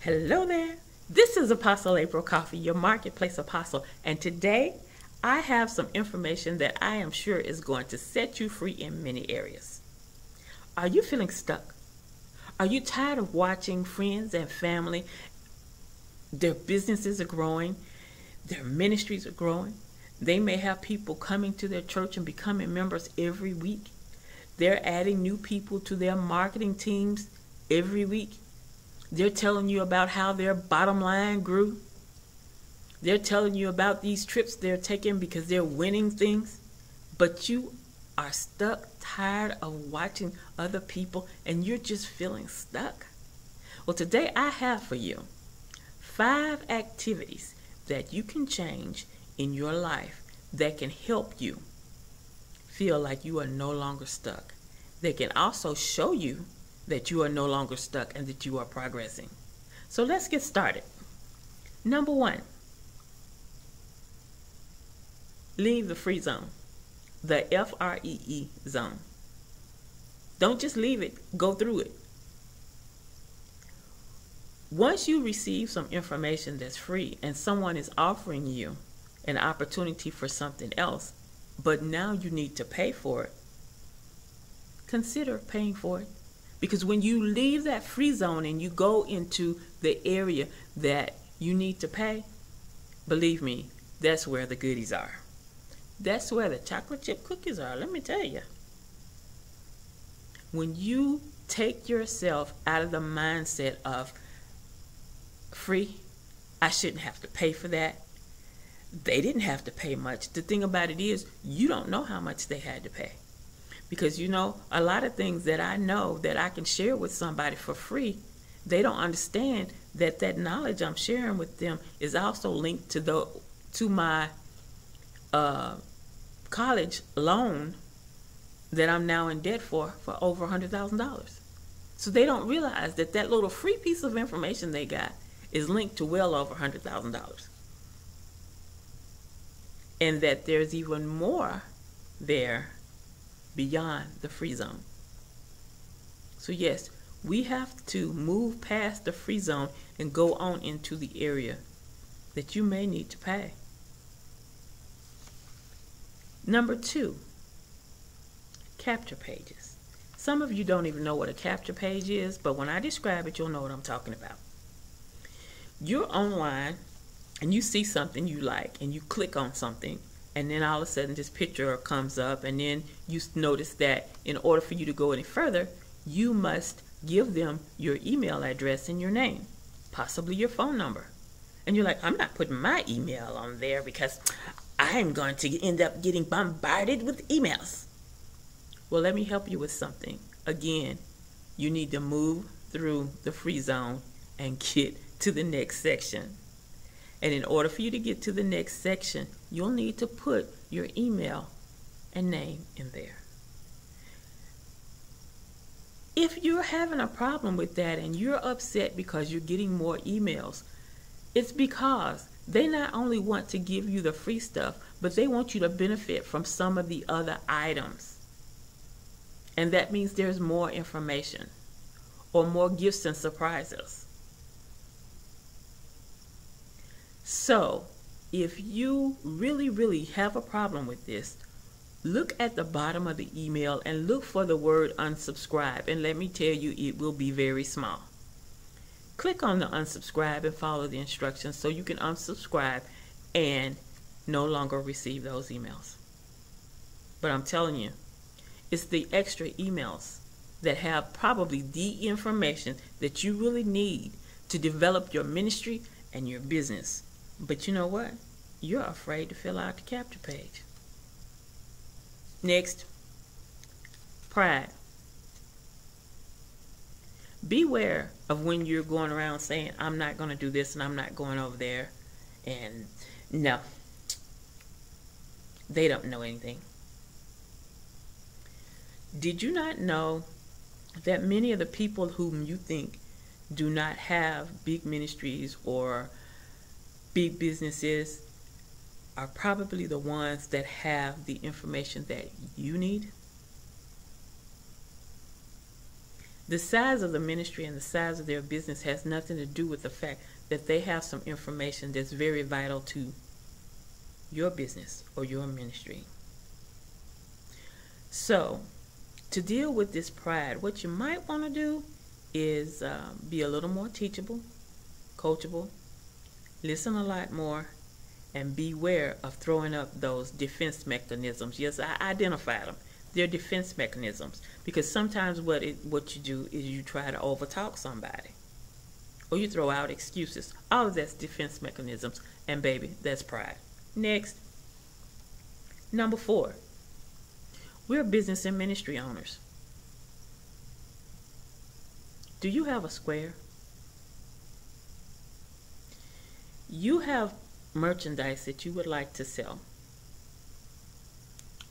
Hello there. This is Apostle April Cofie, your marketplace apostle, and today I have some information that I am sure is going to set you free in many areas. Are you feeling stuck? Are you tired of watching friends and family? Their businesses are growing, their ministries are growing. They may have people coming to their church and becoming members every week. They're adding new people to their marketing teams every week. They're telling you about how their bottom line grew. They're telling you about these trips they're taking because they're winning things. But you are stuck, tired of watching other people, and you're just feeling stuck. Well, today I have for you 5 activities that you can change in your life that can help you feel like you are no longer stuck. They can also show you that you are no longer stuck and that you are progressing. So let's get started. Number 1, leave the free zone, the FREE zone. Don't just leave it, go through it. Once you receive some information that's free and someone is offering you an opportunity for something else, but now you need to pay for it, consider paying for it. Because when you leave that free zone and you go into the area that you need to pay, believe me, that's where the goodies are. That's where the chocolate chip cookies are, let me tell you. When you take yourself out of the mindset of free, I shouldn't have to pay for that. They didn't have to pay much. The thing about it is, you don't know how much they had to pay. Because, a lot of things that I know that I can share with somebody for free, they don't understand that that knowledge I'm sharing with them is also linked to my college loan that I'm now in debt for over $100,000. So they don't realize that that little free piece of information they got is linked to well over $100,000. And that there's even more there beyond the free zone. So yes, we have to move past the free zone and go on into the area that you may need to pay. Number 2, capture pages. Some of you don't even know what a capture page is, but when I describe it, you'll know what I'm talking about. You're online and you see something you like and you click on something, and then all of a sudden this picture comes up, and then you notice that in order for you to go any further, you must give them your email address and your name, possibly your phone number. And you're like, I'm not putting my email on there because I'm going to end up getting bombarded with emails. Well, let me help you with something. Again, you need to move through the free zone and get to the next section. And in order for you to get to the next section, you'll need to put your email and name in there. If you're having a problem with that and you're upset because you're getting more emails, it's because they not only want to give you the free stuff, but they want you to benefit from some of the other items. And that means there's more information or more gifts and surprises. So, if you really have a problem with this, look at the bottom of the email and look for the word unsubscribe, and let me tell you, it will be very small. Click on the unsubscribe and follow the instructions so you can unsubscribe and no longer receive those emails. But I'm telling you, it's the extra emails that have probably the information that you really need to develop your ministry and your business. But you know what? You're afraid to fill out the capture page. Next, pride. Beware of when you're going around saying, I'm not going to do this and I'm not going over there. And no, they don't know anything. Did you not know that many of the people whom you think do not have big ministries or big businesses are probably the ones that have the information that you need? The size of the ministry and the size of their business has nothing to do with the fact that they have some information that's very vital to your business or your ministry. So, to deal with this pride, what you might want to do is be a little more teachable, coachable, listen a lot more, and beware of throwing up those defense mechanisms. Yes, I identified them. They're defense mechanisms, because sometimes what you do is you try to overtalk somebody, or you throw out excuses. All of that's defense mechanisms, and baby, that's pride. Next, number 4, we're business and ministry owners. Do you have a square? You have merchandise that you would like to sell.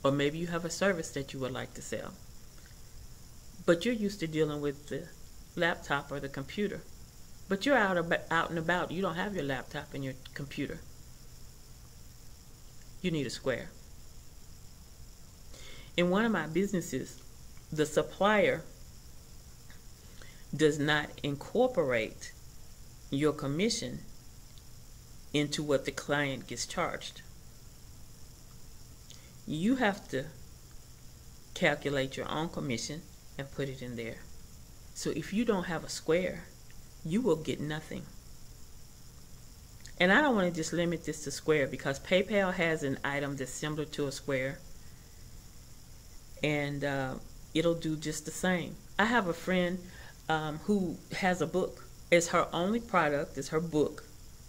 Or maybe you have a service that you would like to sell. But you're used to dealing with the laptop or the computer. But you're out and about. You don't have your laptop and your computer. You need a square. In one of my businesses, the supplier does not incorporate your commission into what the client gets charged. You have to calculate your own commission and put it in there. So if you don't have a square, you will get nothing. And I don't want to just limit this to square, because PayPal has an item that's similar to a square, and it'll do just the same. I have a friend who has a book. It's her only product, is her book.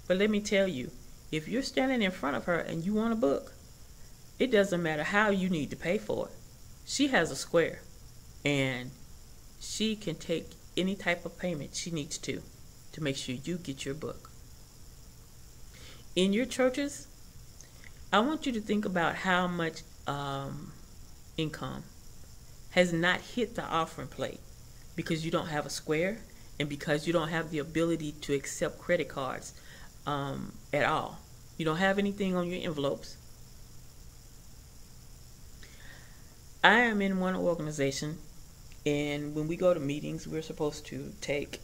But let me tell you, if you're standing in front of her and you want a book, it doesn't matter how you need to pay for it. She has a square, and she can take any type of payment she needs to make sure you get your book. In your churches, I want you to think about how much income has not hit the offering plate because you don't have a square, and because you don't have the ability to accept credit cards at all. You don't have anything on your envelopes. I am in one organization, and when we go to meetings, we're supposed to take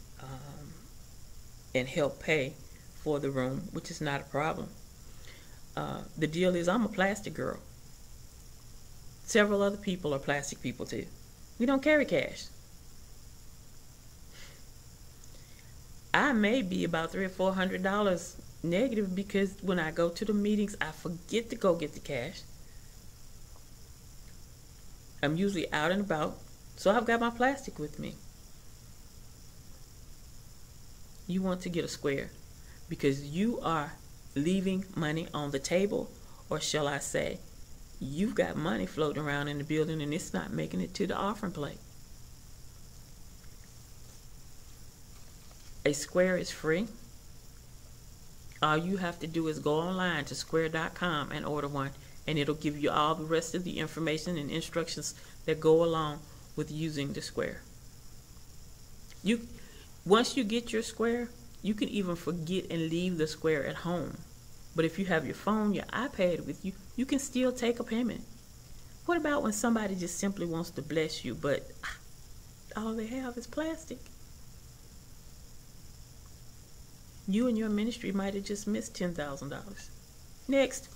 and help pay for the room, which is not a problem. The deal is, I'm a plastic girl. Several other people are plastic people too. We don't carry cash. I may be about $300 or $400 negative, because when I go to the meetings, I forget to go get the cash. I'm usually out and about, so I've got my plastic with me. You want to get a square, because you are leaving money on the table, or shall I say, you've got money floating around in the building and it's not making it to the offering plate. A square is free. All you have to do is go online to square.com and order one, and it'll give you all the rest of the information and instructions that go along with using the square. Once you get your square, you can even forget and leave the square at home. But if you have your phone, your iPad with you, you can still take a payment. What about when somebody just simply wants to bless you, but all they have is plastic? You and your ministry might have just missed $10,000. Next.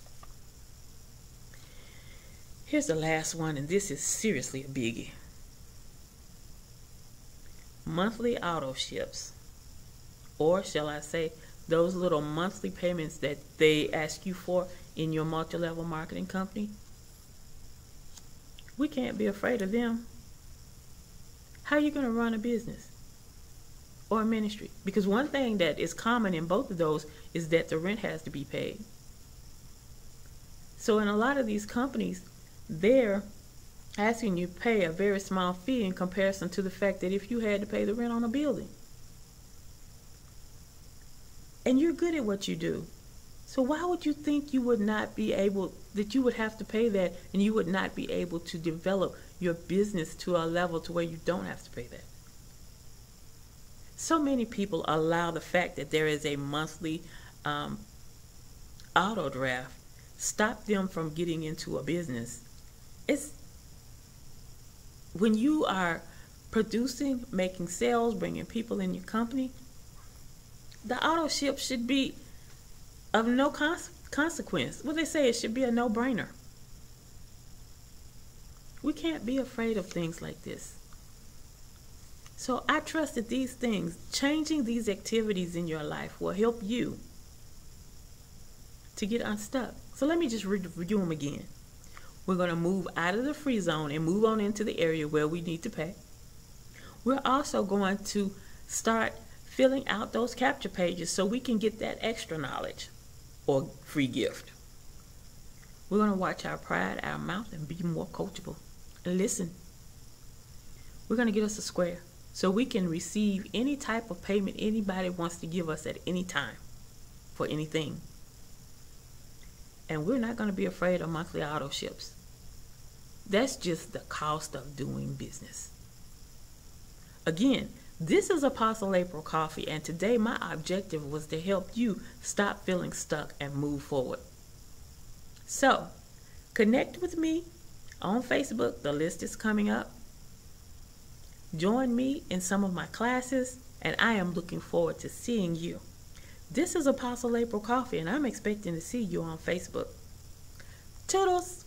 Here's the last one, and this is seriously a biggie. Monthly auto ships, or shall I say, those little monthly payments that they ask you for in your multi-level marketing company. We can't be afraid of them. How are you going to run a business or a ministry? Because one thing that is common in both of those is that the rent has to be paid. So in a lot of these companies, they're asking you to pay a very small fee in comparison to the fact that if you had to pay the rent on a building. And you're good at what you do. So why would you think you would not be able, that you would have to pay that, and you would not be able to develop your business to a level to where you don't have to pay that? So many people allow the fact that there is a monthly auto draft stop them from getting into a business. It's when you are producing, making sales, bringing people in your company, the auto ship should be of no consequence. What they say, it should be a no-brainer. We can't be afraid of things like this. So I trust that these things, changing these activities in your life, will help you to get unstuck. So let me just review them again. We're going to move out of the free zone and move on into the area where we need to pay. We're also going to start filling out those capture pages so we can get that extra knowledge or free gift. We're going to watch our pride, our mouth, and be more coachable. And listen, we're going to get us a square so we can receive any type of payment anybody wants to give us at any time for anything. And we're not going to be afraid of monthly auto ships. That's just the cost of doing business. Again, this is Apostle April Cofie, and today my objective was to help you stop feeling stuck and move forward. So, connect with me on Facebook. The list is coming up. Join me in some of my classes, and I am looking forward to seeing you. This is Apostle April Cofie, and I'm expecting to see you on Facebook. Toodles!